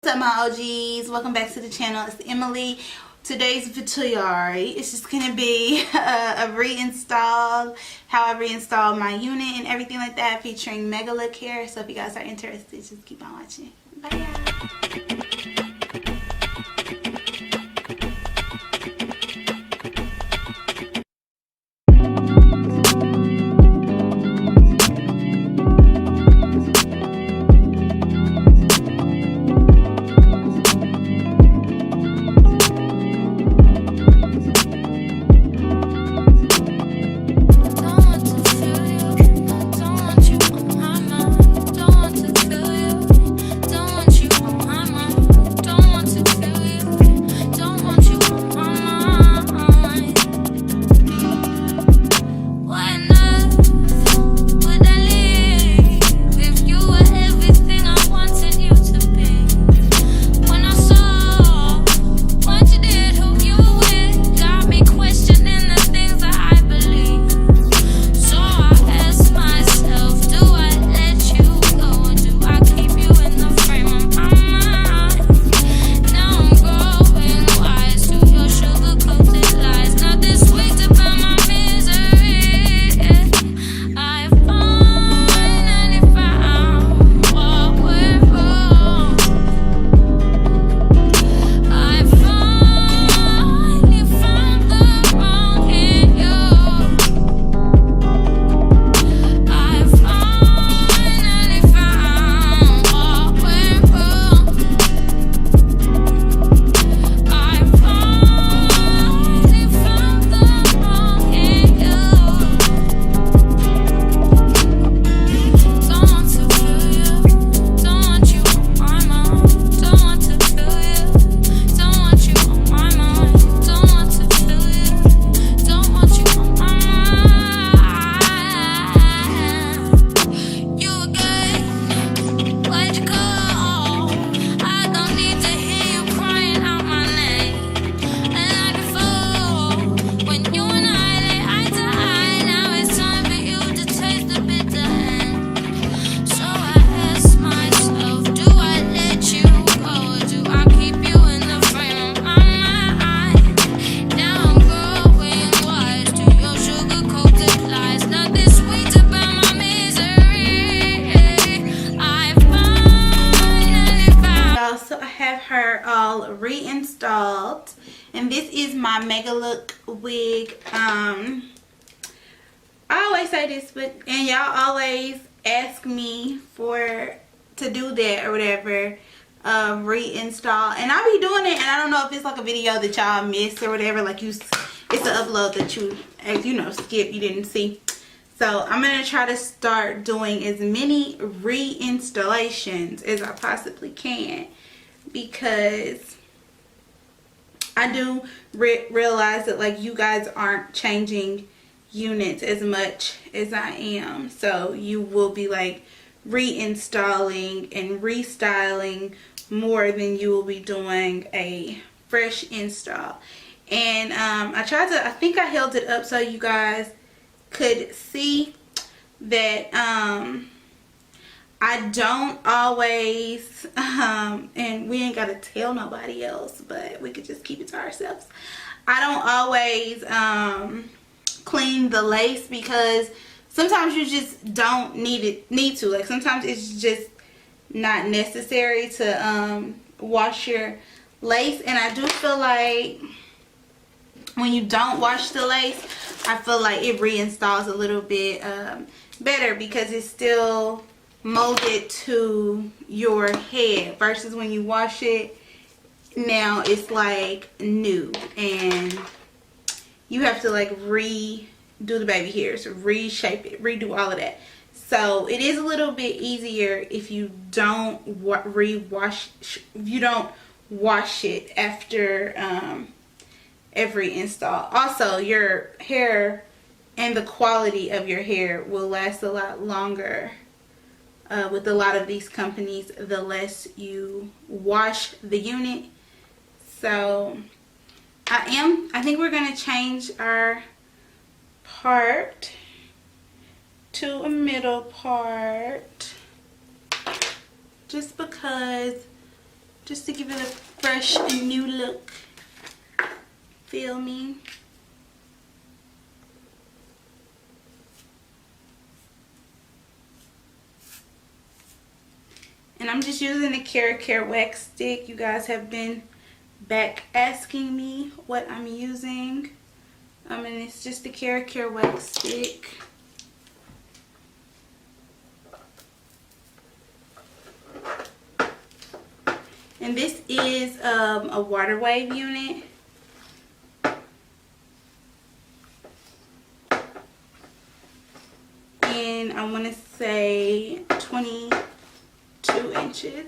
up, my OGs? Welcome back to the channel. It's Emily. Today's video is just gonna be a reinstall, how I reinstall my unit and everything like that, featuring Megalook here. So if you guys are interested, just keep on watching. Bye, y'all. Reinstalled, and this is my Megalook wig. I always say this, and y'all always ask me to do that or whatever, reinstall, and I be doing it, and I don't know if it's like a video that y'all missed or whatever, like it's an upload that you skip, you didn't see. So I'm gonna try to start doing as many reinstallations as I possibly can, because I do realize that like you guys aren't changing units as much as I am, so you will be like reinstalling and restyling more than you will be doing a fresh install. And I think I held it up so you guys could see that I don't always, and we ain't got to tell nobody else, but we could just keep it to ourselves. I don't always clean the lace, because sometimes you just don't need to. Like sometimes it's just not necessary to wash your lace. And I do feel like when you don't wash the lace, I feel like it reinstalls a little bit better, because it's still molded to your head, versus when you wash it, now it's like new and you have to like redo the baby hairs, reshape it, redo all of that. So it is a little bit easier if you don't wash it after every install. Also, your hair and the quality of your hair will last a lot longer with a lot of these companies the less you wash the unit. So I think we're gonna change our part to a middle part, just because just to give it a fresh and new look. Feel me? And I'm just using the Care wax stick. You guys have been back asking me what I'm using. And it's just the Care wax stick. And this is a water wave unit. And I want to say 22 inches.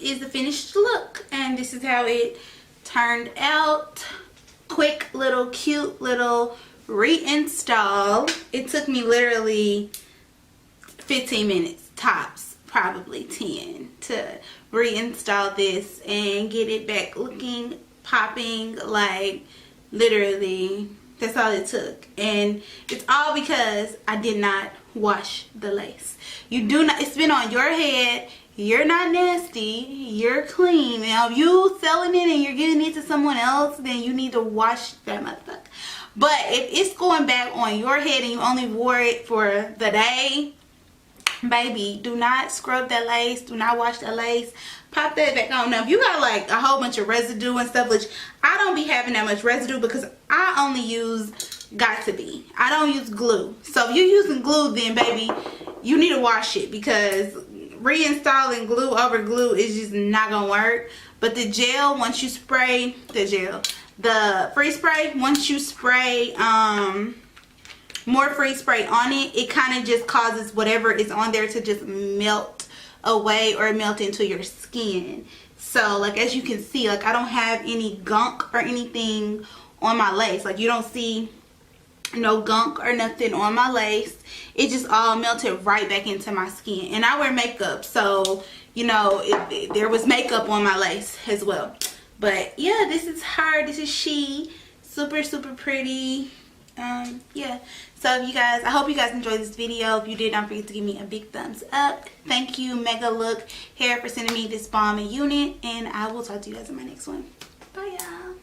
Is the finished look, and this is how it turned out. Quick little cute little reinstall. It took me literally 15 minutes tops, probably 10, to reinstall this and get it back looking popping. Like literally that's all it took, and it's all because I did not wash the lace. You do not, it's been on your head. You're not nasty, you're clean. Now if you selling it and you're giving it to someone else, then you need to wash that motherfucker. But if it's going back on your head and you only wore it for the day, baby, do not scrub that lace, do not wash that lace, pop that back on. Now if you got like a whole bunch of residue and stuff, which I don't be having that much residue because I only use Got2b, I don't use glue. So if you're using glue, then baby, you need to wash it, because reinstalling glue over glue is just not gonna work. But the gel, once you spray the free spray, once you spray more free spray on it, it kind of just causes whatever is on there to just melt away or melt into your skin. So like, as you can see, like I don't have any gunk or anything on my lace. Like you don't see no gunk or nothing on my lace. It just all melted right back into my skin. And I wear makeup, so you know, there was makeup on my lace as well. But yeah, this is her, this is she. Super pretty. Yeah, so you guys, I hope you guys enjoyed this video. If you did, don't forget to give me a big thumbs up. Thank you Megalook Hair for sending me this balm unit, and I will talk to you guys in my next one. Bye y'all.